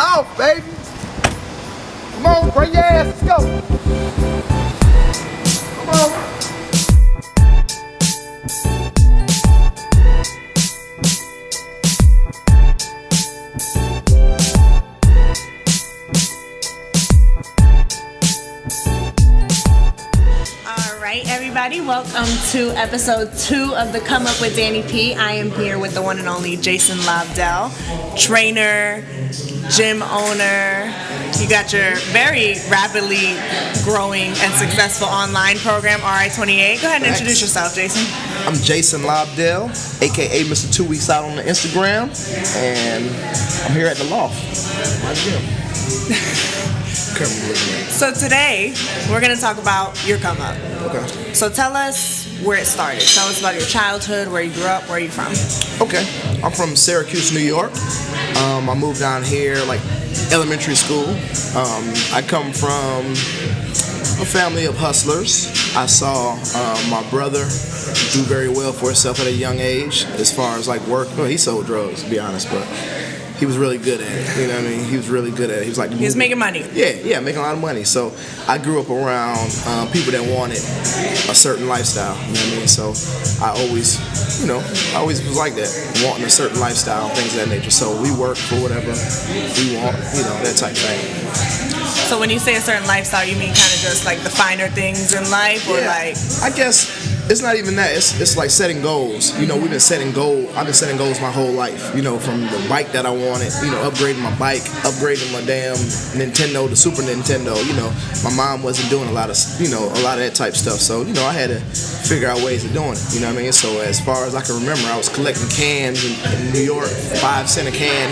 Loft, baby. Come on, bring your ass, let's go. Come on. Everybody, welcome to episode 2 of the Come Up with Dani P. I am here with the one and only Jason LOBDELL, trainer, gym owner. You got your very rapidly growing and successful online program, RI28. Go ahead and introduce yourself, Jason. I'm Jason LOBDELL, aka Mr. 2 Weeks Out on the Instagram, and I'm here at the Loft, my gym. So today, we're going to talk about your come up. Okay. So tell us where it started. Tell us about your childhood, where you grew up, where are you from? Okay. I'm from Syracuse, New York. I moved down here like elementary school. I come from a family of hustlers. I saw my brother do very well for himself at a young age as far as like work. Well, he sold drugs, to be honest, but he was really good at it. You know what I mean? He was really good at it. He was like he was making money. Yeah, making a lot of money. So I grew up around people that wanted a certain lifestyle. You know what I mean? So I always was like that, wanting a certain lifestyle, things of that nature. So we work for whatever we want, that type thing. So when you say a certain lifestyle, you mean kind of just like the finer things in life, or like? I guess it's not even that. It's like setting goals. We've been setting goals. I've been setting goals my whole life. From the bike that I wanted. Upgrading my bike, upgrading my damn Nintendo to Super Nintendo. My mom wasn't doing a lot of that type stuff. So I had to figure out ways of doing it. You know what I mean? So as far as I can remember, I was collecting cans in New York, 5 cents a can.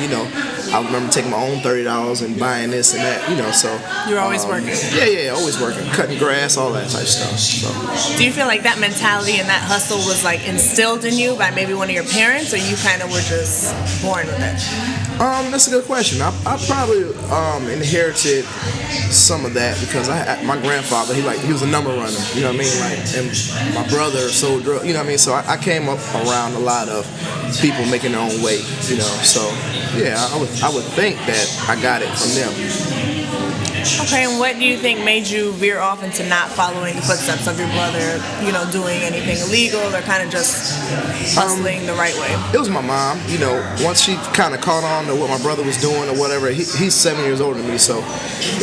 I remember taking my own $30 and buying this and that. So you were always working. Yeah, always working, cutting grass, all that type of stuff. So. Do you feel like that mentality and that hustle was like instilled in you by maybe one of your parents, or you kind of were just born with it? That's a good question. I probably inherited some of that because my grandfather he was a number runner. You know what I mean? And my brother sold drugs. You know what I mean? So I came up around a lot of people making their own way. So yeah, I would think that I got it from them. Okay, and what do you think made you veer off into not following the footsteps of your brother, doing anything illegal or kind of just hustling the right way? It was my mom. Once she kind of caught on to what my brother was doing or whatever, he's 7 years older than me, so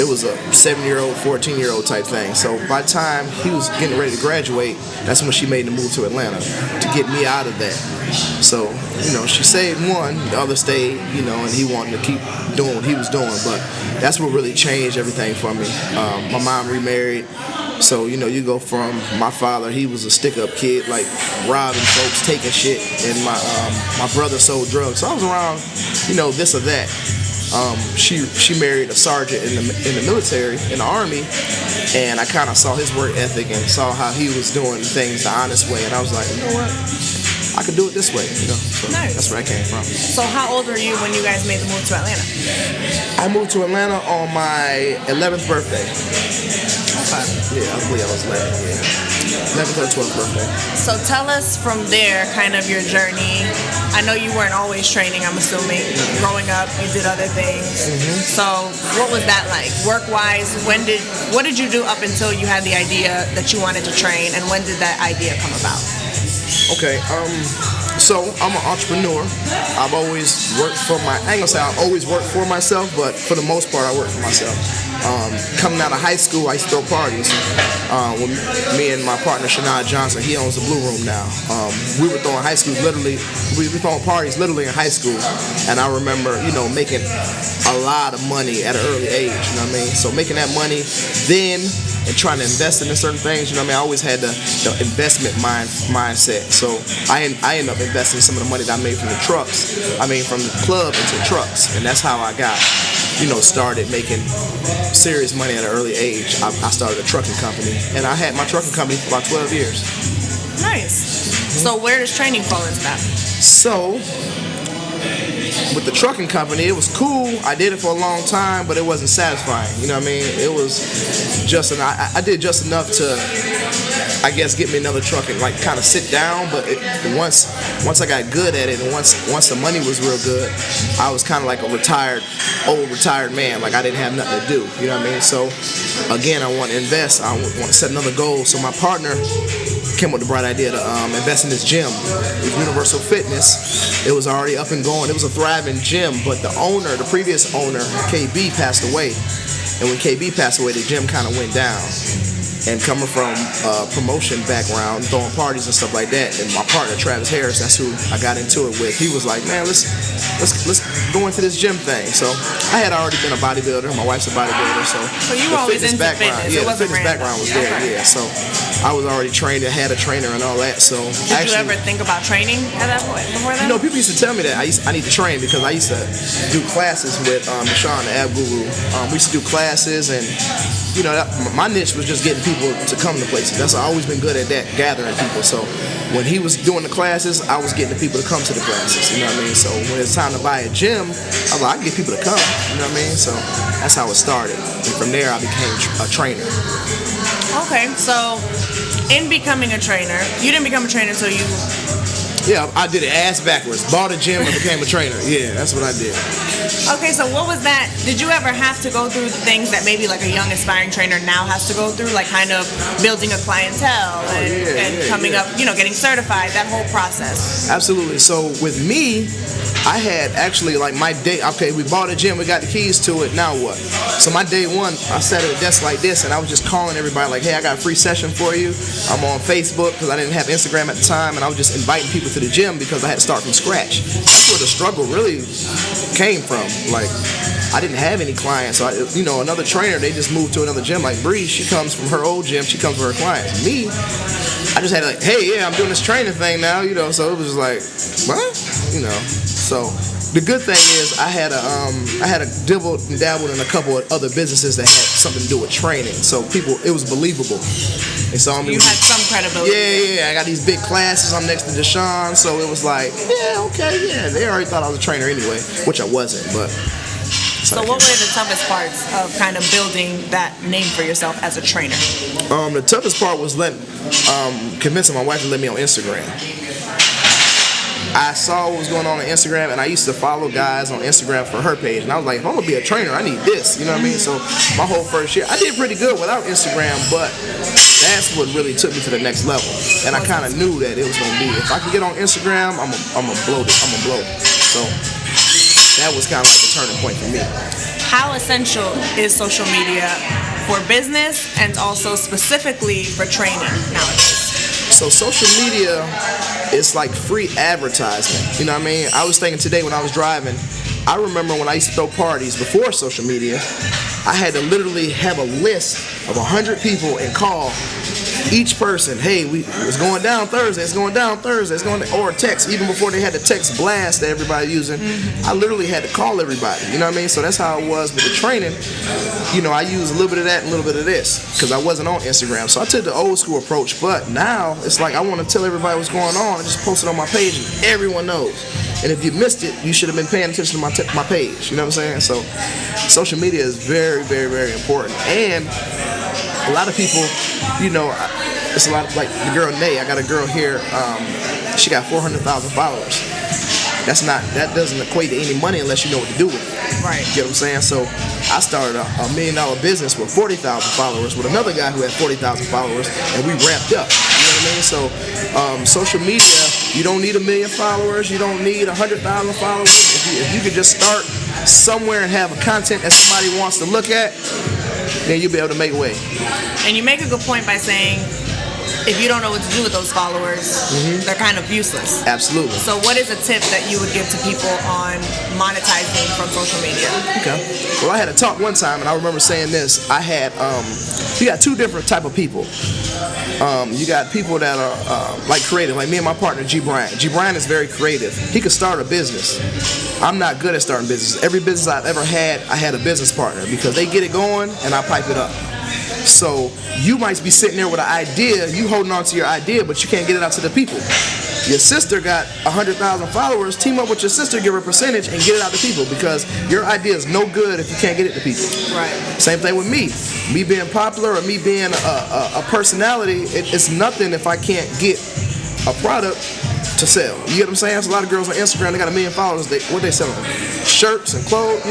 it was a 7-year-old, 14-year-old type thing. So by the time he was getting ready to graduate, that's when she made the move to Atlanta to get me out of that. So, she saved one, the other stayed, and he wanted to keep doing what he was doing, but that's what really changed everything for me. My mom remarried, so you go from my father, he was a stick-up kid, like robbing folks, taking shit, and my brother sold drugs. So I was around, this or that. She married a sergeant in the military, in the army, and I kind of saw his work ethic and saw how he was doing things the honest way, and I was like, you know what? I could do it this way, So nice. That's where I came from. So how old were you when you guys made the move to Atlanta? I moved to Atlanta on my 11th birthday. Okay. Yeah, I believe I was 11, yeah. 11th or 12th birthday. So tell us from there kind of your journey. I know you weren't always training, I'm assuming. Growing up, you did other things. Mm-hmm. So what was that like? Work-wise, what did you do up until you had the idea that you wanted to train, and when did that idea come about? Okay, so I'm an entrepreneur. I've always worked for I ain't gonna say I've always worked for myself, but for the most part I work for myself. Coming out of high school, I used to throw parties. With me and my partner Shania Johnson, he owns the Blue Room now. We were throwing parties literally in high school, and I remember, making a lot of money at an early age. You know what I mean? So making that money then and trying to invest in certain things. I always had the investment mindset. So I ended up investing some of the money that I made from the trucks. From the club into trucks, and that's how I got, started making serious money at an early age. I started a trucking company, and I had my trucking company for about 12 years. Nice. So where does training fall into that? So with the trucking company, it was cool. I did it for a long time, but it wasn't satisfying. It was just I did just enough to I guess, get me another truck and like kind of sit down. But once I got good at it, and once the money was real good, I was kind of like a old retired man. Like I didn't have nothing to do. You know what I mean? So again, I want to invest. I want to set another goal. So my partner came with the bright idea to invest in this gym. It was Universal Fitness. It was already up and going. It was a thriving gym, but the previous owner, KB, passed away. And when KB passed away, the gym kind of went down. And coming from a promotion background, throwing parties and stuff like that, and my partner Travis Harris, that's who I got into it with. He was like, man, let's go into this gym thing. So I had already been a bodybuilder. My wife's a bodybuilder, so you were always into fitness. Yeah, the fitness background was there. Okay. Yeah, so I was already trained. I had a trainer and all that. So did you ever think about training at that point before that? You know, people used to tell me that I need to train because I used to do classes with Deshaun, the Ab Guru. We used to do classes, and you know, my niche was just getting people to come to places. I've always been good at that, gathering people. So when he was doing the classes, I was getting the people to come to the classes. You know what I mean? So when it's time to buy a gym, I was like, I can get people to come. You know what I mean? So that's how it started. And from there, I became a trainer. Okay, so in becoming a trainer, you didn't become a trainer until you... Yeah, I did it ass backwards. Bought a gym and became a trainer. Yeah, that's what I did. Okay, so what was that? Did you ever have to go through the things that maybe like a young aspiring trainer now has to go through, like kind of building a clientele and coming up, you know, getting certified, that whole process? Absolutely. So with me, I had actually like my day, okay, we bought a gym, we got the keys to it, now what? So my day one, I sat at a desk like this and I was just calling everybody like, hey, I got a free session for you. I'm on Facebook because I didn't have Instagram at the time, and I was just inviting people to the gym because I had to start from scratch. That's where the struggle really came from. Like, I didn't have any clients. So, another trainer, they just moved to another gym. Like Bree, she comes from her old gym, she comes from her clients. Me, I just had like, hey, yeah, I'm doing this training thing now, so it was like, what? So the good thing is I had a dabbled in a couple of other businesses that had something to do with training. So it was believable. And so you had some credibility. Yeah. I got these big classes. I'm next to Deshaun, so it was like, they already thought I was a trainer anyway, which I wasn't. But so what were the toughest parts of kind of building that name for yourself as a trainer? The toughest part was convincing my wife to let me on Instagram. I saw what was going on Instagram, and I used to follow guys on Instagram for her page, and I was like, if I'm gonna be a trainer, I need this, you know what I mean? So my whole first year, I did pretty good without Instagram, but that's what really took me to the next level, and I kind of knew that it was gonna be, if I can get on Instagram, I'm gonna blow it. So that was kind of like the turning point for me. How essential is social media for business and also specifically for training nowadays? So social media is like free advertisement. You know what I mean? I was thinking today when I was driving, I remember when I used to throw parties before social media, I had to literally have a list of 100 people and call each person, hey, it's going down Thursday, or text, even before they had the text blast that everybody using, I literally had to call everybody, you know what I mean? So that's how it was with the training. I used a little bit of that and a little bit of this, because I wasn't on Instagram. So I took the old school approach, but now it's like I want to tell everybody what's going on and just post it on my page and everyone knows. And if you missed it, you should have been paying attention to my page, you know what I'm saying? So social media is very, very, very important. And a lot of people, it's a lot of, like the girl Nay. I got a girl here. She got 400,000 followers. That doesn't equate to any money unless you know what to do with it. Right. You get what I'm saying? So I started a $1 million business with 40,000 followers with another guy who had 40,000 followers, and we ramped up. You know what I mean? So social media, you don't need 1 million followers. You don't need 100,000 followers. If you could just start somewhere and have a content that somebody wants to look at, then you'll be able to make way. And you make a good point by saying, if you don't know what to do with those followers, they're kind of useless. Absolutely. So what is a tip that you would give to people on monetizing from social media? Okay. Well, I had a talk one time, and I remember saying this. I had, you got two different type of people. You got people that are like creative, like me and my partner G. Bryant. G. Bryant is very creative. He could start a business. I'm not good at starting business. Every business I've ever had, I had a business partner because they get it going and I pipe it up. So you might be sitting there with an idea, you holding on to your idea, but you can't get it out to the people. Your sister got 100,000 followers. Team up with your sister, give her a percentage, and get it out to people, because your idea is no good if you can't get it to people. Right. Same thing with me. Me being popular or me being a personality, it's nothing if I can't get a product to sell. You get what I'm saying? There's a lot of girls on Instagram, they got 1 million followers. What they selling? Shirts and clothes.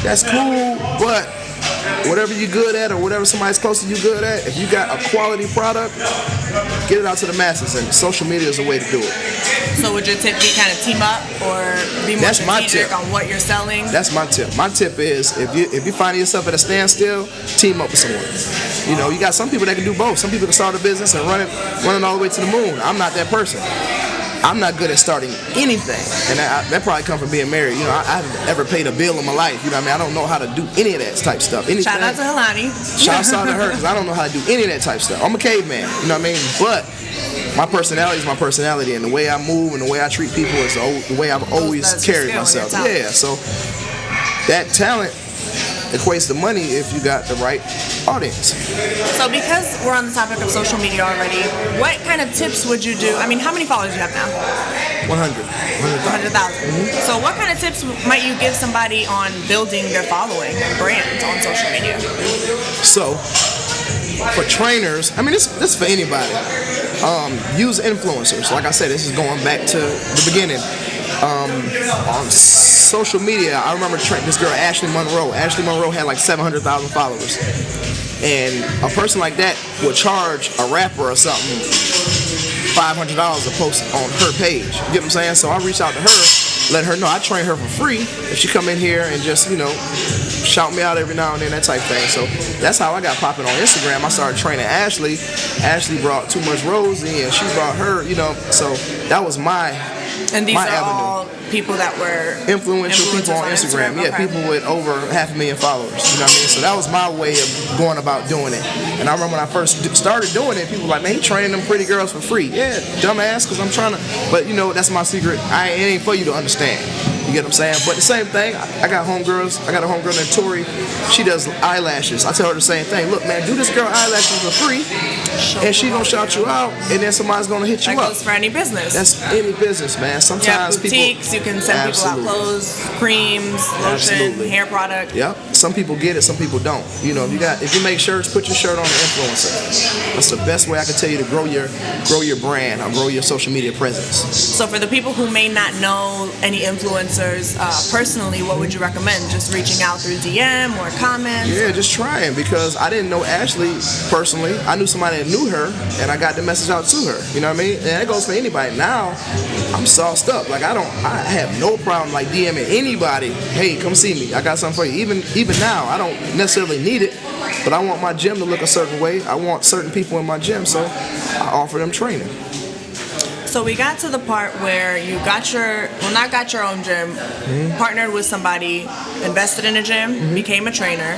That's cool, but whatever you're good at or whatever somebody's close to you good at, if you got a quality product, get it out to the masses, and social media is a way to do it. So would your tip be kind of team up or be more strategic on what you're selling? That's my tip. My tip is if you find yourself at a standstill, team up with someone. You got some people that can do both. Some people can start a business and run it all the way to the moon. I'm not that person. I'm not good at starting anything, and that probably come from being married. I haven't ever paid a bill in my life. I don't know how to do any of that type stuff. Anything. Shout out to Hilani. Shout out to her, because I don't know how to do any of that type stuff. I'm a caveman, But my personality is my personality, and the way I move and the way I treat people is the way I've always carried myself. Yeah, so that talent equates to money if you got the right audience. So because we're on the topic of social media already, what kind of tips would you do? How many followers do you have now? 100,000. So what kind of tips might you give somebody on building their following and brand on social media? So for trainers, this is for anybody. Use influencers. Like I said, this is going back to the beginning. On social media, I remember this girl, Ashley Monroe. Ashley Monroe had like 700,000 followers. And a person like that would charge a rapper or something $500 to post on her page. You get what I'm saying? So I reached out to her, let her know I train her for free if she come in here and just, shout me out every now and then, that type thing. So that's how I got popping on Instagram. I started training Ashley. Ashley brought Too Much Rosie, and she brought her, so that was my And these my are avenue. all people that were influential people on Instagram. Yeah, okay. People with over 500,000 followers. You know what I mean? So that was my way of going about doing it. And I remember when I first started doing it, people were like, man, he training them pretty girls for free. Yeah, dumbass, because I'm trying to. But that's my secret. It ain't for you to understand. You get what I'm saying? But the same thing, I got homegirls. I got a homegirl named Tori. She does eyelashes. I tell her the same thing. Look, man, do this girl eyelashes for free, and she gonna shout you out, and then somebody's gonna hit you up. That goes for any business. That's any business, man. Sometimes boutiques, you can send people out clothes, creams, lotion, hair product. Yep. Some people get it, some people don't. If you make shirts, put your shirt on the influencer. That's the best way I can tell you to grow your brand or grow your social media presence. So for the people who may not know any influencers personally, what would you recommend? Just reaching out through DM or comments? Yeah, just trying, because I didn't know Ashley personally. I knew somebody that knew her, and I got the message out to her. You know what I mean? And that goes for anybody. Now, I'm sauced up. Like I have no problem like DMing anybody. Hey, come see me. I got something for you. Even now, I don't necessarily need it, but I want my gym to look a certain way. I want certain people in my gym, so I offer them training. So we got to the part where you not got your own gym, partnered with somebody, invested in a gym, became a trainer.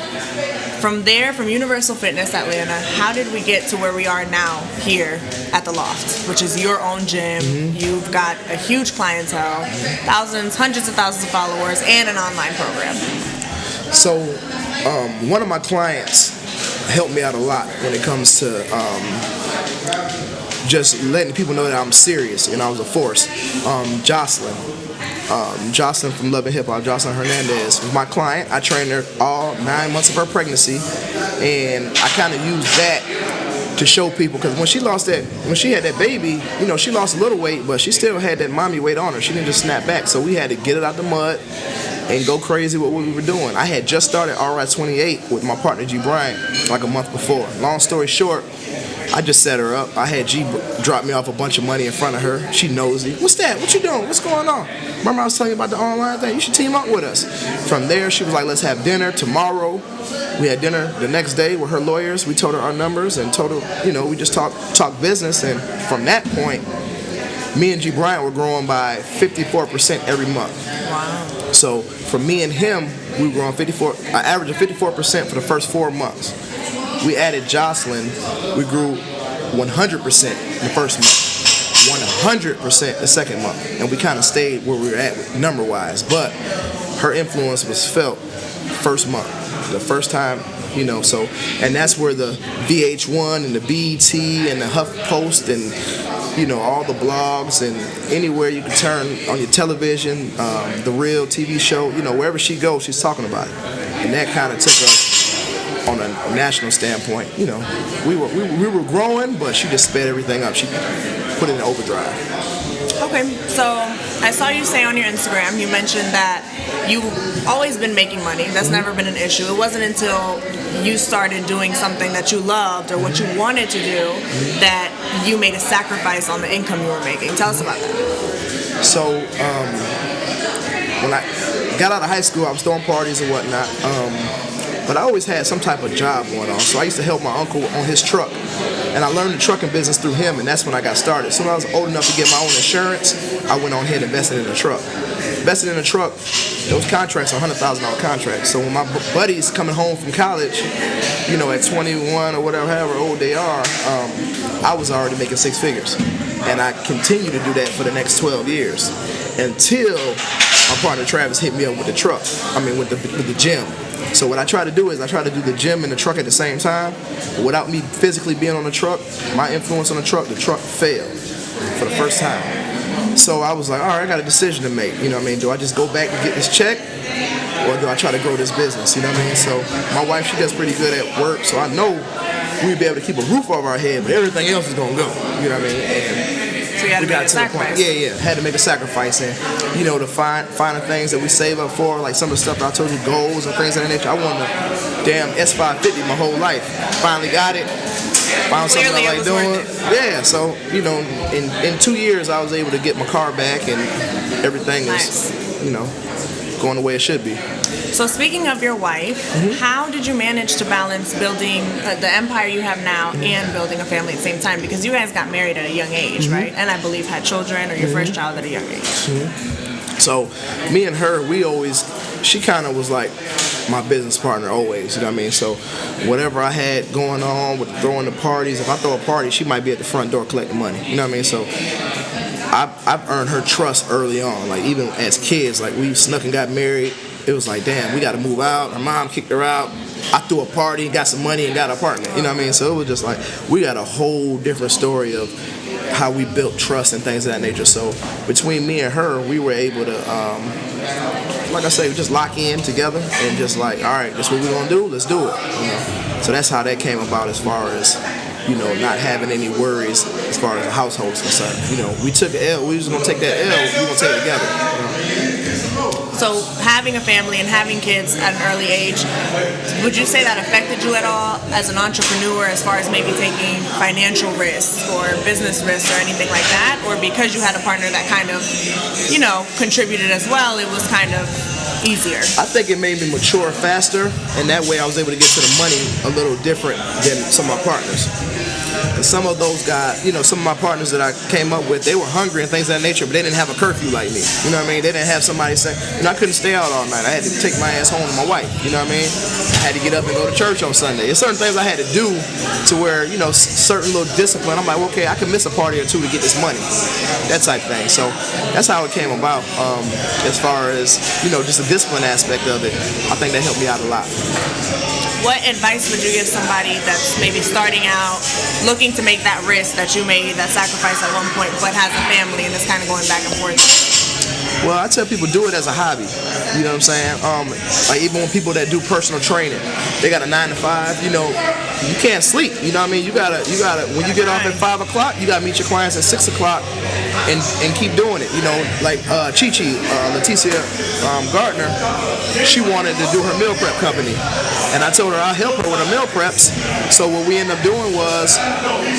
From there, from Universal Fitness Atlanta, how did we get to where we are now here at the Loft, which is your own gym? You've got a huge clientele, hundreds of thousands of followers, and an online program. So one of my clients helped me out a lot when it comes to just letting people know that I'm serious and I was a force. Jocelyn from Love and Hip Hop, Jocelyn Hernandez, was my client. I trained her all 9 months of her pregnancy, and I kind of used that to show people, because when she had that baby, she lost a little weight, but she still had that mommy weight on her. She didn't just snap back, so we had to get it out the mud and go crazy with what we were doing. I had just started RI28 with my partner G Bryant like a month before. Long story short, I just set her up. I had G drop me off a bunch of money in front of her. She nosy. What's that? What you doing? What's going on? Remember I was telling you about the online thing? You should team up with us. From there, she was like, let's have dinner tomorrow. We had dinner the next day with her lawyers. We told her our numbers and told her, we just talk business. And from that point, me and G Bryant were growing by 54% every month. Wow. So for me and him, we were growing an average of 54% for the first 4 months. We added Jocelyn, we grew 100% the first month, 100% the second month, and we kind of stayed where we were at number-wise, but her influence was felt first month, the first time, and that's where the VH1 and the BET and the HuffPost and, all the blogs and anywhere you can turn on your television, the real TV show, wherever she goes, she's talking about it. And that kind of took us on a national standpoint. We were growing, but she just sped everything up. She put it in overdrive. Okay, so I saw you say on your Instagram, you mentioned that you've always been making money. That's never been an issue. It wasn't until you started doing something that you loved or what you wanted to do that you made a sacrifice on the income you were making. Tell us about that. So when I got out of high school, I was throwing parties and whatnot. But I always had some type of job going on. So I used to help my uncle on his truck. And I learned the trucking business through him, and that's when I got started. So when I was old enough to get my own insurance, I went on ahead and invested in a truck. Invested in a truck, those contracts are $100,000 contracts. So when my buddies coming home from college, at 21 or whatever, however old they are, I was already making six figures. And I continued to do that for the next 12 years until my partner Travis hit me up with the truck. With the gym. So what I try to do is I try to do the gym and the truck at the same time. But without me physically being on the truck, my influence on the truck failed for the first time. So I was like, all right, I got a decision to make. Do I just go back and get this check, or do I try to grow this business? So my wife, she does pretty good at work, so I know we'd be able to keep a roof over our head, but everything else is gonna go. And so you had to make a sacrifice. Yeah, had to make a sacrifice, and to find the things that we save up for, like some of the stuff that I told you, goals and things of that nature. I wanted a damn S550 my whole life. Finally got it. Found something I like doing. Yeah, so in 2 years I was able to get my car back, and everything is going the way it should be. So speaking of your wife, how did you manage to balance building the empire you have now and building a family at the same time? Because you guys got married at a young age, right? And I believe had children or your first child at a young age. So me and her, she kind of was like my business partner always, So whatever I had going on with throwing the parties, if I throw a party, she might be at the front door collecting money, So I've earned her trust early on, like even as kids, like we snuck and got married. It was like, damn, we got to move out. Her mom kicked her out. I threw a party, got some money, and got an apartment. So it was just like, we got a whole different story of how we built trust and things of that nature. So between me and her, we were able to, like I say, just lock in together and just like, all right, this what we're going to do, let's do it. So that's how that came about as far as, not having any worries as far as the household is concerned. We took an L, we was going to take that L, we were going to take it together. So having a family and having kids at an early age, would you say that affected you at all as an entrepreneur as far as maybe taking financial risks or business risks or anything like that? Or because you had a partner that kind of, contributed as well, it was kind of easier? I think it made me mature faster, and that way I was able to get to the money a little different than some of my partners. And some of those guys, some of my partners that I came up with, they were hungry and things of that nature, but they didn't have a curfew like me. They didn't have somebody saying, I couldn't stay out all night. I had to take my ass home to my wife. I had to get up and go to church on Sunday. There's certain things I had to do to where, certain little discipline. I'm like, okay, I can miss a party or two to get this money. That type thing. So that's how it came about. As far as, just the discipline aspect of it, I think that helped me out a lot. What advice would you give somebody that's maybe starting out, looking to make that risk that you made, that sacrifice at one point, but has a family and is kind of going back and forth? Well, I tell people do it as a hobby. You know what I'm saying? Like even when people that do personal training, they got a 9 to 5. You can't sleep. You gotta. When you get off at 5 o'clock, you gotta meet your clients at 6 o'clock, and keep doing it. Like Leticia Gardner, she wanted to do her meal prep company, and I told her I'll help her with her meal preps. So what we ended up doing was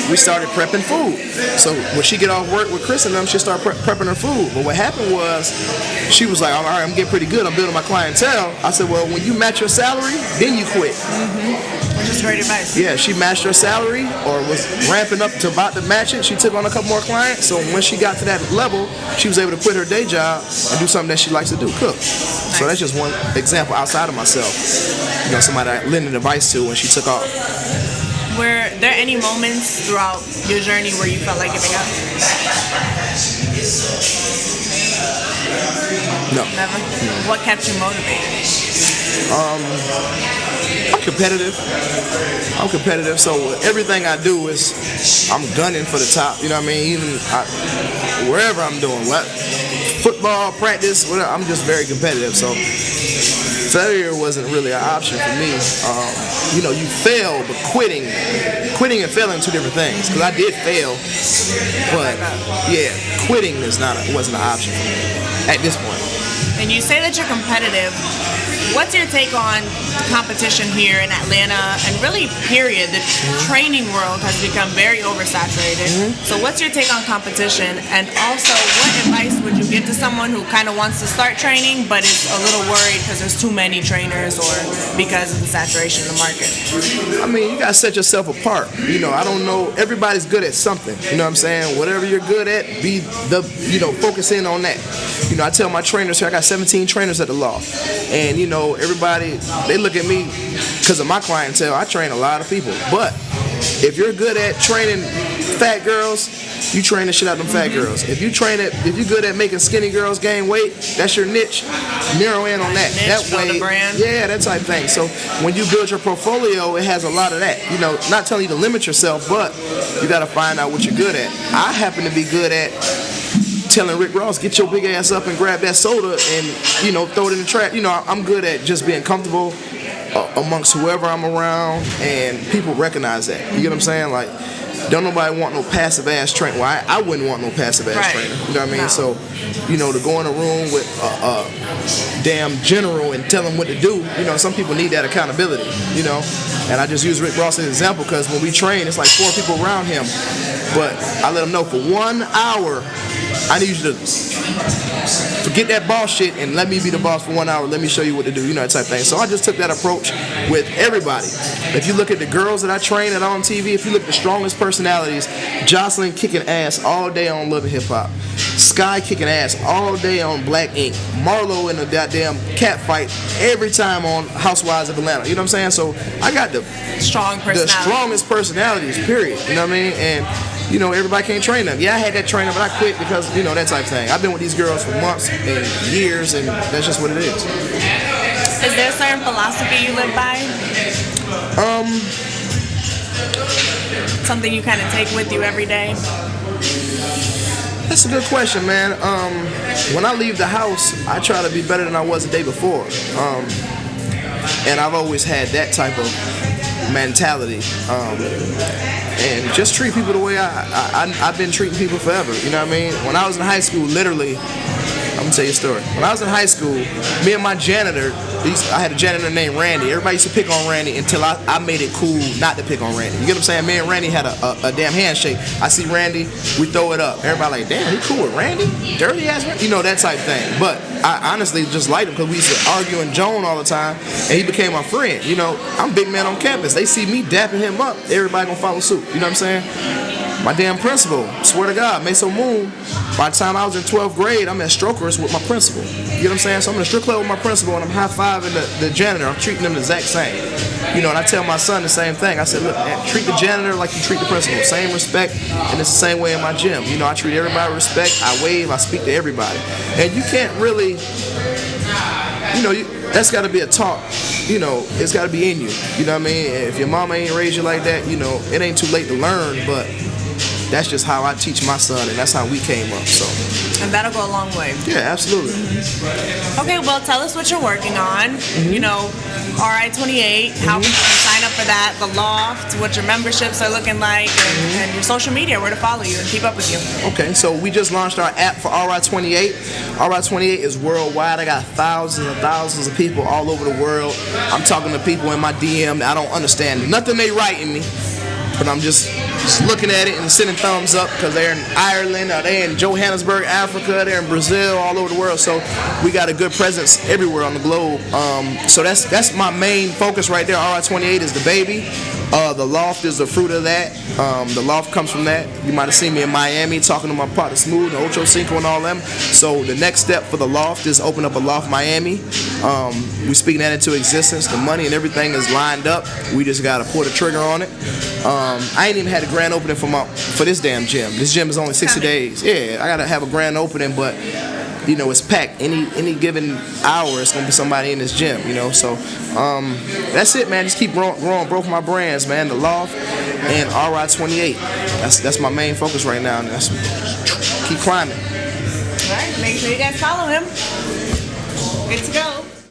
we started prepping food. So when she get off work with Chris and them, she started prepping her food. But what happened was she was like, all right, I'm getting pretty good. I'm building my clientele. I said, well, when you match your salary, then you quit. Which is great advice. Yeah, she matched her salary or was ramping up to about to match it. She took on a couple more clients. So when she got to that level, she was able to quit her day job and do something that she likes to do, cook. Nice. So that's just one example outside of myself. Somebody I lended advice to when she took off. Were there any moments throughout your journey where you felt like giving up? No. Never? No. What kept you motivated? I'm competitive. So everything I do is I'm gunning for the top. You know what I mean? Wherever I'm doing, what football practice, whatever, I'm just very competitive. So failure wasn't really an option for me. You fail, but quitting and failing are two different things. Because I did fail, but yeah, quitting wasn't an option for me at this point. And you say that you're competitive. What's your take on competition here in Atlanta and really, period? The training world has become very oversaturated. So what's your take on competition? And also, what advice would you give to someone who kind of wants to start training but is a little worried because there's too many trainers or because of the saturation in the market? I mean, you got to set yourself apart. I don't know. Everybody's good at something. You know what I'm saying? Whatever you're good at, focus in on that. I tell my trainers here, I got 17 trainers at the Loft. And, everybody, they look at me because of my clientele. I train a lot of people. But if you're good at training fat girls, you train the shit out of them fat girls. If you're good at making skinny girls gain weight, that's your niche. Narrow in on that. That way, yeah, that type thing. So when you build your portfolio, it has a lot of that. Not telling you to limit yourself, but you got to find out what you're good at. I happen to be good at telling Rick Ross, get your big ass up and grab that soda and, throw it in the trash. I'm good at just being comfortable amongst whoever I'm around, and people recognize that. You get what I'm saying? Like, don't nobody want no passive ass trainer. Well, I wouldn't want no passive ass trainer. You know what I mean? No. So, to go in a room with a damn general and tell him what to do, some people need that accountability, And I just use Rick Ross as an example because when we train, it's like 4 people around him. But I let him know for 1 hour, I need you to forget that boss shit and let me be the boss for 1 hour. Let me show you what to do, that type of thing. So I just took that approach with everybody. If you look at the girls that I train that are on TV, if you look at the strongest personalities, Jocelyn kicking ass all day on Love and Hip Hop. Sky kicking ass all day on Black Ink. Marlo in a goddamn cat fight every time on Housewives of Atlanta. You know what I'm saying? So I got the strongest personalities, period. You know what I mean? And everybody can't train them. Yeah, I had that trainer, but I quit because, that type of thing. I've been with these girls for months and years, and that's just what it is. Is there a certain philosophy you live by? Something you kind of take with you every day? That's a good question, man. When I leave the house, I try to be better than I was the day before. And I've always had that type of mentality. And just treat people the way I've been treating people forever. You know what I mean? When I was in high school, literally, I'm gonna tell you a story. When I was in high school, me and my janitor, I had a janitor named Randy. Everybody used to pick on Randy until I made it cool not to pick on Randy. You get what I'm saying? Me and Randy had a damn handshake. I see Randy, we throw it up. Everybody like, damn, he cool with Randy? Dirty ass Randy? That type of thing. But I honestly just liked him because we used to argue and joan all the time, and he became my friend. I'm big man on campus. They see me dapping him up, everybody gonna follow suit. You know what I'm saying? My damn principal, swear to God, Meso Moon, by the time I was in 12th grade, I'm at Strokers with my principal. You know what I'm saying? So I'm in a strip club with my principal and I'm high-fiving the janitor. I'm treating them the exact same. And I tell my son the same thing. I said, look, man, treat the janitor like you treat the principal. Same respect, and it's the same way in my gym. I treat everybody with respect. I wave, I speak to everybody. And you can't really, that's got to be a talk. It's got to be in you. You know what I mean? If your mama ain't raised you like that, it ain't too late to learn, but that's just how I teach my son, and that's how we came up. So, and that'll go a long way. Yeah, absolutely. Okay, well, tell us what you're working on. RI28, how people can sign up for that, the Loft, what your memberships are looking like, and your social media, where to follow you and keep up with you. Okay, so we just launched our app for RI28. RI28 is worldwide. I got thousands and thousands of people all over the world. I'm talking to people in my DM that I don't understand nothing they writing me, but I'm just looking at it and sending thumbs up because they're in Ireland, or they're in Johannesburg, Africa, they're in Brazil, all over the world. So we got a good presence everywhere on the globe. So that's my main focus right there. RI28 is the baby. The Loft is the fruit of that. The Loft comes from that. You might have seen me in Miami talking to my partner Smooth and Ocho Cinco and all them. So the next step for the Loft is open up a Loft Miami. We're speaking that into existence. The money and everything is lined up. We just got to pull the trigger on it. I ain't even had a grand opening for this damn gym. This gym is only 60 days. Yeah, I got to have a grand opening, but it's packed. Any given hour, it's gonna be somebody in this gym. So that's it, man. Just keep growing both my brands, man. The Loft and RI28. That's my main focus right now. And that's keep climbing. All right, make sure you guys follow him. Good to go.